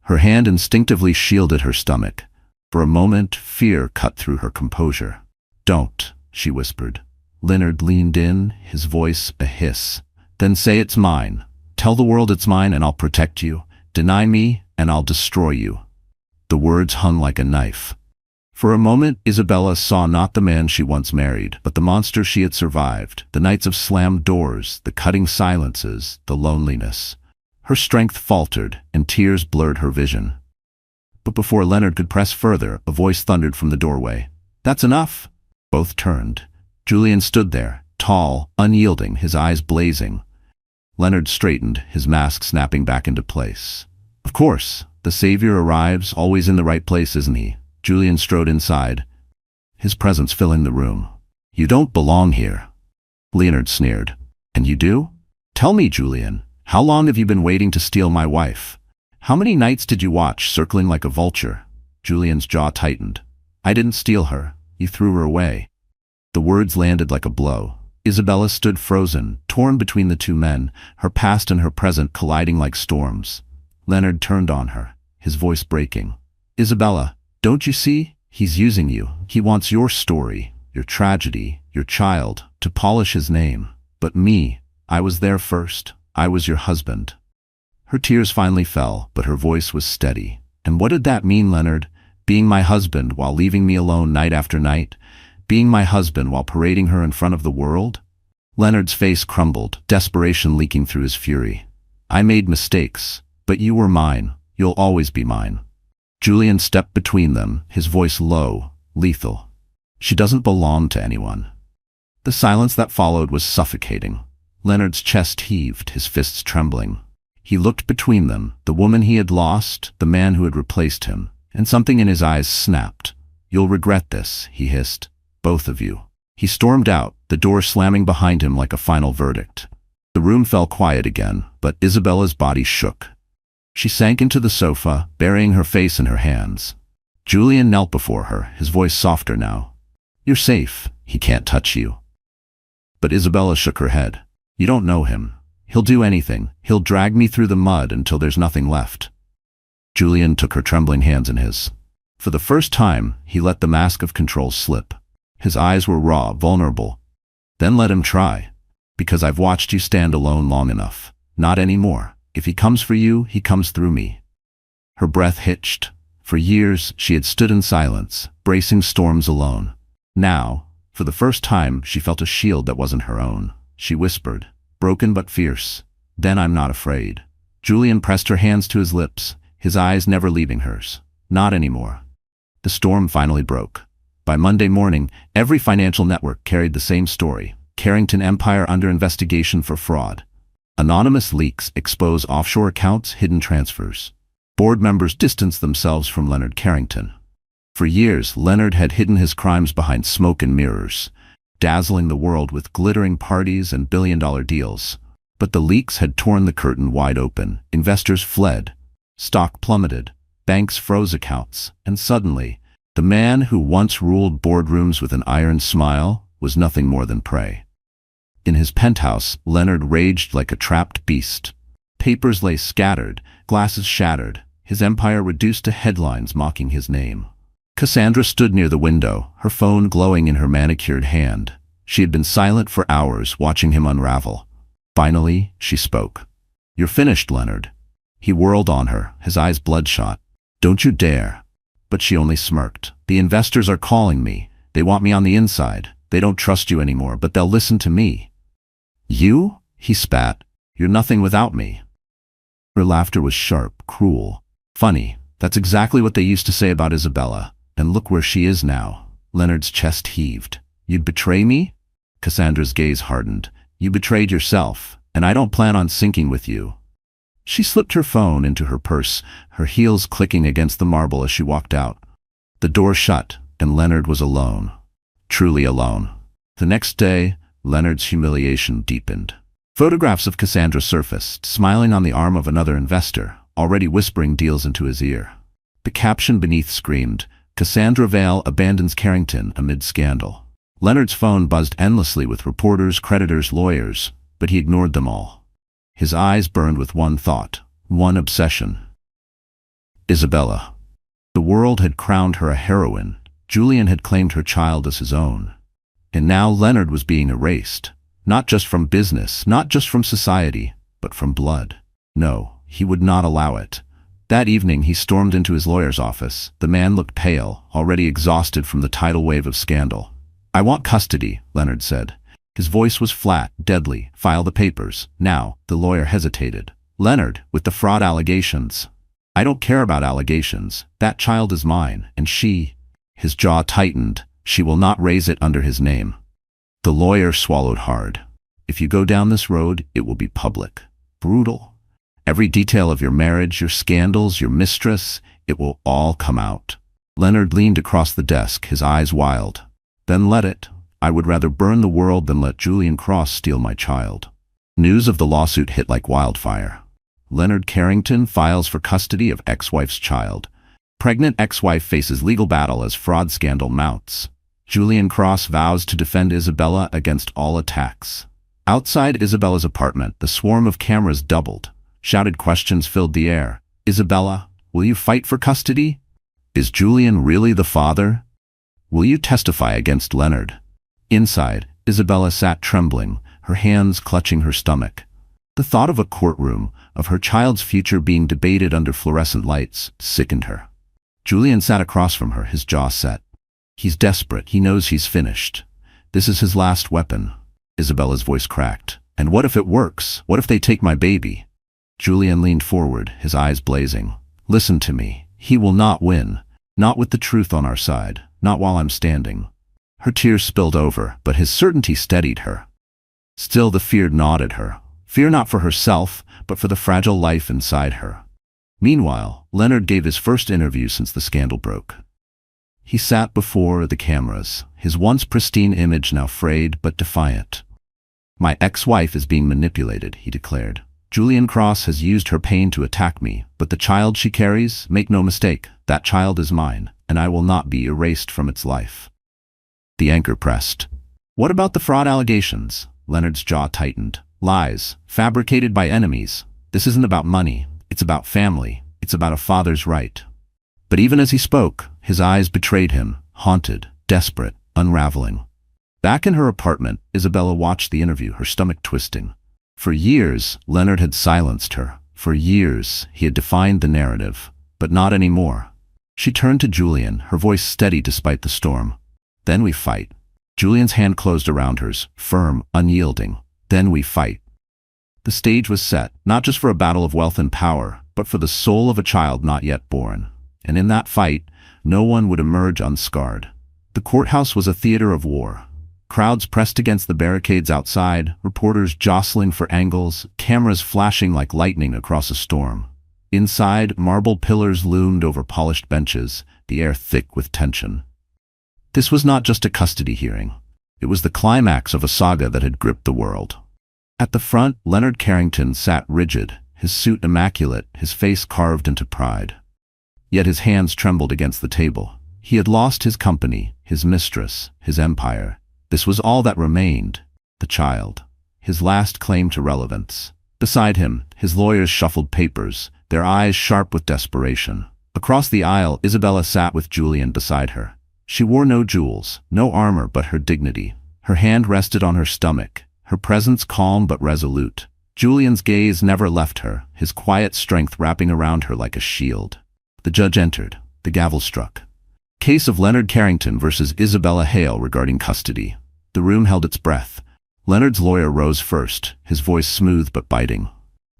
Her hand instinctively shielded her stomach. For a moment, fear cut through her composure. "Don't," she whispered. Leonard leaned in, his voice a hiss. "Then say it's mine. Tell the world it's mine and I'll protect you. Deny me and I'll destroy you." The words hung like a knife. For a moment, Isabella saw not the man she once married, but the monster she had survived, the nights of slammed doors, the cutting silences, the loneliness. Her strength faltered, and tears blurred her vision. But before Leonard could press further, a voice thundered from the doorway. "That's enough!" Both turned. Julian stood there, tall, unyielding, his eyes blazing. Leonard straightened, his mask snapping back into place. "Of course, the savior arrives, always in the right place, isn't he?" Julian strode inside, his presence filling the room. "You don't belong here." Leonard sneered. "And you do? Tell me, Julian, how long have you been waiting to steal my wife? How many nights did you watch, circling like a vulture?" Julian's jaw tightened. "I didn't steal her. You threw her away." The words landed like a blow. Isabella stood frozen, torn between the two men, her past and her present colliding like storms. Leonard turned on her, his voice breaking. "Isabella, don't you see? He's using you. He wants your story, your tragedy, your child, to polish his name. But me, I was there first. I was your husband." Her tears finally fell, but her voice was steady. "And what did that mean, Leonard? Being my husband while leaving me alone night after night? Being my husband while parading her in front of the world?" Leonard's face crumbled, desperation leaking through his fury. "I made mistakes, but you were mine. You'll always be mine." Julian stepped between them, his voice low, lethal. "She doesn't belong to anyone." The silence that followed was suffocating. Leonard's chest heaved, his fists trembling. He looked between them, the woman he had lost, the man who had replaced him, and something in his eyes snapped. "You'll regret this," he hissed. "Both of you." He stormed out, the door slamming behind him like a final verdict. The room fell quiet again, but Isabella's body shook. She sank into the sofa, burying her face in her hands. Julian knelt before her, his voice softer now. "You're safe. He can't touch you." But Isabella shook her head. "You don't know him. He'll do anything. He'll drag me through the mud until there's nothing left." Julian took her trembling hands in his. For the first time, he let the mask of control slip. His eyes were raw, vulnerable. "Then let him try. Because I've watched you stand alone long enough. Not anymore. If he comes for you, he comes through me." Her breath hitched. For years, she had stood in silence, bracing storms alone. Now, for the first time, she felt a shield that wasn't her own. She whispered, broken but fierce, "Then I'm not afraid." Julian pressed her hands to his lips, his eyes never leaving hers. Not anymore. The storm finally broke. By Monday morning, every financial network carried the same story. Carrington Empire under investigation for fraud. Anonymous leaks expose offshore accounts, hidden transfers. Board members distanced themselves from Leonard Carrington. For years, Leonard had hidden his crimes behind smoke and mirrors, dazzling the world with glittering parties and billion-dollar deals. But the leaks had torn the curtain wide open. Investors fled. Stock plummeted. Banks froze accounts. And suddenly, the man who once ruled boardrooms with an iron smile was nothing more than prey. In his penthouse, Leonard raged like a trapped beast. Papers lay scattered, glasses shattered, his empire reduced to headlines mocking his name. Cassandra stood near the window, her phone glowing in her manicured hand. She had been silent for hours, watching him unravel. Finally, she spoke. "You're finished, Leonard." He whirled on her, his eyes bloodshot. "Don't you dare." But she only smirked. "The investors are calling me. They want me on the inside. They don't trust you anymore, but they'll listen to me." "You?" he spat. "You're nothing without me." Her laughter was sharp, cruel. "Funny. That's exactly what they used to say about Isabella. And look where she is now." Leonard's chest heaved. "You'd betray me?" Cassandra's gaze hardened. "You betrayed yourself, and I don't plan on sinking with you." She slipped her phone into her purse, her heels clicking against the marble as she walked out. The door shut, and Leonard was alone. Truly alone. The next day, Leonard's humiliation deepened. Photographs of Cassandra surfaced, smiling on the arm of another investor, already whispering deals into his ear. The caption beneath screamed, "Cassandra Vale abandons Carrington amid scandal." Leonard's phone buzzed endlessly with reporters, creditors, lawyers, but he ignored them all. His eyes burned with one thought, one obsession. Isabella. The world had crowned her a heroine. Julian had claimed her child as his own. And now Leonard was being erased. Not just from business, not just from society, but from blood. No, he would not allow it. That evening he stormed into his lawyer's office. The man looked pale, already exhausted from the tidal wave of scandal. "I want custody," Leonard said. His voice was flat, deadly. "File the papers. Now." The lawyer hesitated. "Leonard, with the fraud allegations." "I don't care about allegations. That child is mine, and she—" His jaw tightened. "She will not raise it under his name." The lawyer swallowed hard. "If you go down this road, it will be public. Brutal. Every detail of your marriage, your scandals, your mistress, it will all come out." Leonard leaned across the desk, his eyes wild. "Then let it. I would rather burn the world than let Julian Cross steal my child." News of the lawsuit hit like wildfire. Leonard Carrington files for custody of ex-wife's child. Pregnant ex-wife faces legal battle as fraud scandal mounts. Julian Cross vows to defend Isabella against all attacks. Outside Isabella's apartment, the swarm of cameras doubled. Shouted questions filled the air. "Isabella, will you fight for custody? Is Julian really the father? Will you testify against Leonard?" Inside, Isabella sat trembling, her hands clutching her stomach. The thought of a courtroom, of her child's future being debated under fluorescent lights, sickened her. Julian sat across from her, his jaw set. He's desperate. He knows he's finished. This is his last weapon. Isabella's voice cracked. "And what if it works? What if they take my baby?" Julian leaned forward, his eyes blazing. "Listen to me. He will not win. Not with the truth on our side. Not while I'm standing." Her tears spilled over, but his certainty steadied her. Still the fear gnawed at her. Fear not for herself, but for the fragile life inside her. Meanwhile, Leonard gave his first interview since the scandal broke. He sat before the cameras, his once pristine image now frayed but defiant. "My ex-wife is being manipulated," he declared. "Julian Cross has used her pain to attack me, but the child she carries, make no mistake, that child is mine, and I will not be erased from its life." The anchor pressed. "What about the fraud allegations?" Leonard's jaw tightened. "Lies, fabricated by enemies. This isn't about money. It's about family. It's about a father's right." But even as he spoke, his eyes betrayed him, haunted, desperate, unraveling. Back in her apartment, Isabella watched the interview, her stomach twisting. For years, Leonard had silenced her. For years, he had defined the narrative, but not anymore. She turned to Julian, her voice steady despite the storm. "Then we fight." Julian's hand closed around hers, firm, unyielding. "Then we fight." The stage was set, not just for a battle of wealth and power, but for the soul of a child not yet born. And in that fight, no one would emerge unscarred. The courthouse was a theater of war. Crowds pressed against the barricades outside, reporters jostling for angles, cameras flashing like lightning across a storm. Inside, marble pillars loomed over polished benches, the air thick with tension. This was not just a custody hearing. It was the climax of a saga that had gripped the world. At the front, Leonard Carrington sat rigid, his suit immaculate, his face carved into pride. Yet his hands trembled against the table. He had lost his company, his mistress, his empire. This was all that remained, the child, his last claim to relevance. Beside him, his lawyers shuffled papers, their eyes sharp with desperation. Across the aisle, Isabella sat with Julian beside her. She wore no jewels, no armor but her dignity. Her hand rested on her stomach, her presence calm but resolute. Julian's gaze never left her, his quiet strength wrapping around her like a shield. The judge entered. The gavel struck. Case of Leonard Carrington versus Isabella Hale regarding custody. The room held its breath. Leonard's lawyer rose first, his voice smooth but biting.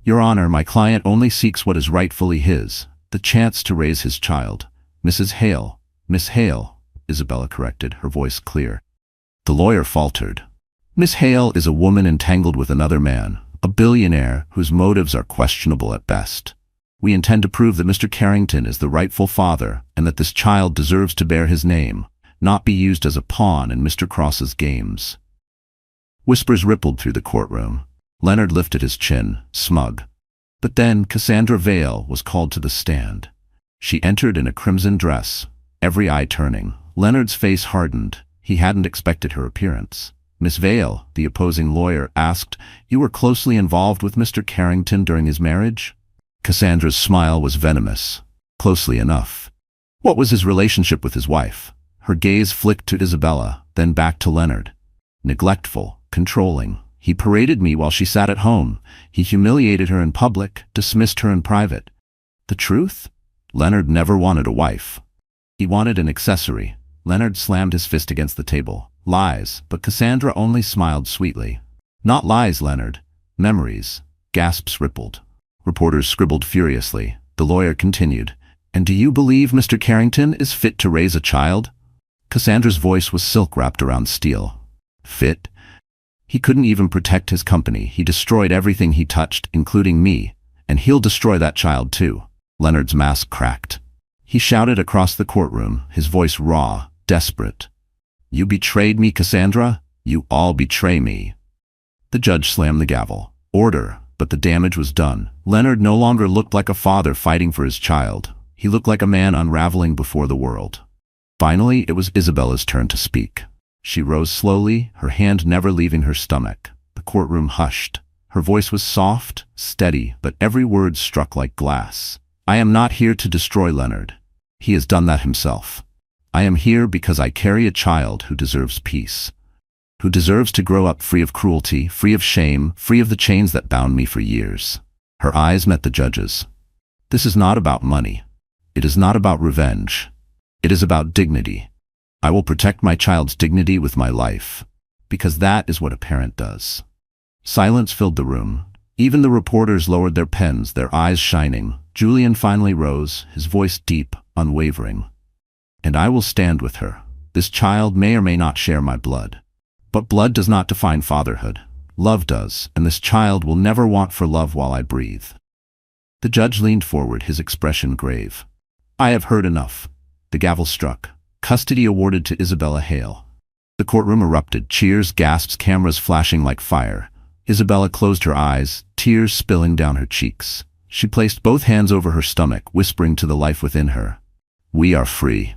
"Your Honor, my client only seeks what is rightfully his, the chance to raise his child. Mrs. Hale." "Miss Hale," Isabella corrected, her voice clear. The lawyer faltered. "Miss Hale is a woman entangled with another man, a billionaire whose motives are questionable at best. We intend to prove that Mr. Carrington is the rightful father and that this child deserves to bear his name, not be used as a pawn in Mr. Cross's games." Whispers rippled through the courtroom. Leonard lifted his chin, smug. But then Cassandra Vale was called to the stand. She entered in a crimson dress, every eye turning. Leonard's face hardened. He hadn't expected her appearance. Miss Vale, the opposing lawyer, asked, "You were closely involved with Mr. Carrington during his marriage?" Cassandra's smile was venomous. Closely enough. What was his relationship with his wife? Her gaze flicked to Isabella, then back to Leonard. Neglectful, controlling. He paraded me while she sat at home. He humiliated her in public, dismissed her in private. The truth? Leonard never wanted a wife. He wanted an accessory. Leonard slammed his fist against the table. Lies, but Cassandra only smiled sweetly. Not lies, Leonard. Memories. Gasps rippled. Reporters scribbled furiously. The lawyer continued. "And do you believe Mr. Carrington is fit to raise a child?" Cassandra's voice was silk wrapped around steel. Fit? He couldn't even protect his company. He destroyed everything he touched, including me. And he'll destroy that child too. Leonard's mask cracked. He shouted across the courtroom, his voice raw, desperate. "You betrayed me, Cassandra. You all betray me." The judge slammed the gavel. Order, but the damage was done. Leonard no longer looked like a father fighting for his child. He looked like a man unraveling before the world. Finally, it was Isabella's turn to speak. She rose slowly, her hand never leaving her stomach. The courtroom hushed. Her voice was soft, steady, but every word struck like glass. "I am not here to destroy Leonard. He has done that himself. I am here because I carry a child who deserves peace, who deserves to grow up free of cruelty, free of shame, free of the chains that bound me for years." Her eyes met the judge's. "This is not about money. It is not about revenge. It is about dignity. I will protect my child's dignity with my life, because that is what a parent does." Silence filled the room. Even the reporters lowered their pens, their eyes shining. Julian finally rose, his voice deep, unwavering. "And I will stand with her. This child may or may not share my blood. But blood does not define fatherhood. Love does, and this child will never want for love while I breathe." The judge leaned forward, his expression grave. "I have heard enough." The gavel struck. Custody awarded to Isabella Hale. The courtroom erupted, cheers, gasps, cameras flashing like fire. Isabella closed her eyes, tears spilling down her cheeks. She placed both hands over her stomach, whispering to the life within her, "We are free."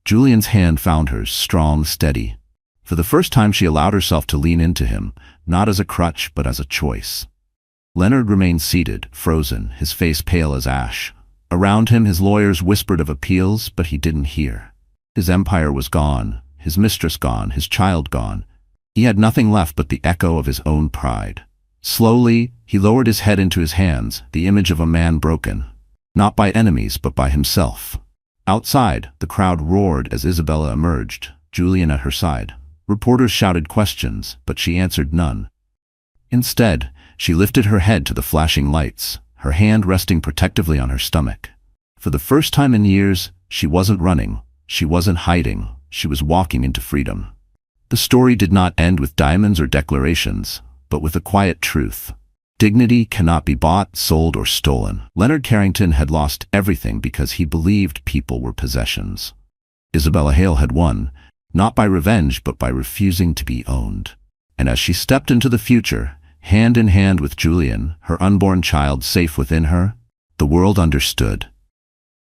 Julian's hand found hers, strong, steady. For the first time she allowed herself to lean into him, not as a crutch but as a choice. Leonard remained seated, frozen, his face pale as ash. Around him his lawyers whispered of appeals, but he didn't hear. His empire was gone, his mistress gone, his child gone. He had nothing left but the echo of his own pride. Slowly, he lowered his head into his hands, the image of a man broken. Not by enemies, but by himself. Outside, the crowd roared as Isabella emerged, Julian at her side. Reporters shouted questions, but she answered none. Instead, she lifted her head to the flashing lights, her hand resting protectively on her stomach. For the first time in years, she wasn't running, she wasn't hiding, she was walking into freedom. The story did not end with diamonds or declarations, but with a quiet truth. Dignity cannot be bought, sold, or stolen. Leonard Carrington had lost everything because he believed people were possessions. Isabella Hale had won, not by revenge but by refusing to be owned. And as she stepped into the future, hand in hand with Julian, her unborn child safe within her, the world understood.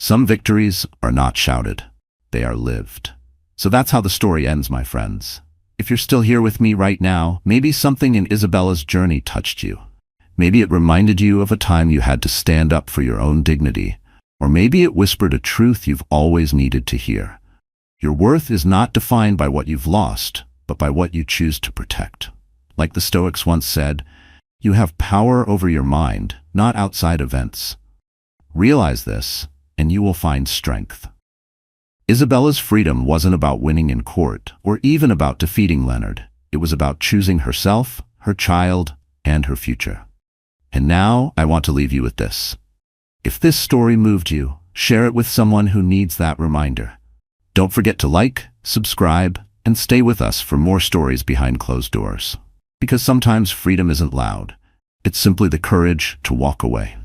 Some victories are not shouted, they are lived. So that's how the story ends, my friends. If you're still here with me right now, maybe something in Isabella's journey touched you. Maybe it reminded you of a time you had to stand up for your own dignity, or maybe it whispered a truth you've always needed to hear. Your worth is not defined by what you've lost, but by what you choose to protect. Like the Stoics once said, you have power over your mind, not outside events. Realize this, and you will find strength. Isabella's freedom wasn't about winning in court, or even about defeating Leonard. It was about choosing herself, her child, and her future. And now, I want to leave you with this. If this story moved you, share it with someone who needs that reminder. Don't forget to like, subscribe, and stay with us for more stories behind closed doors. Because sometimes freedom isn't loud. It's simply the courage to walk away.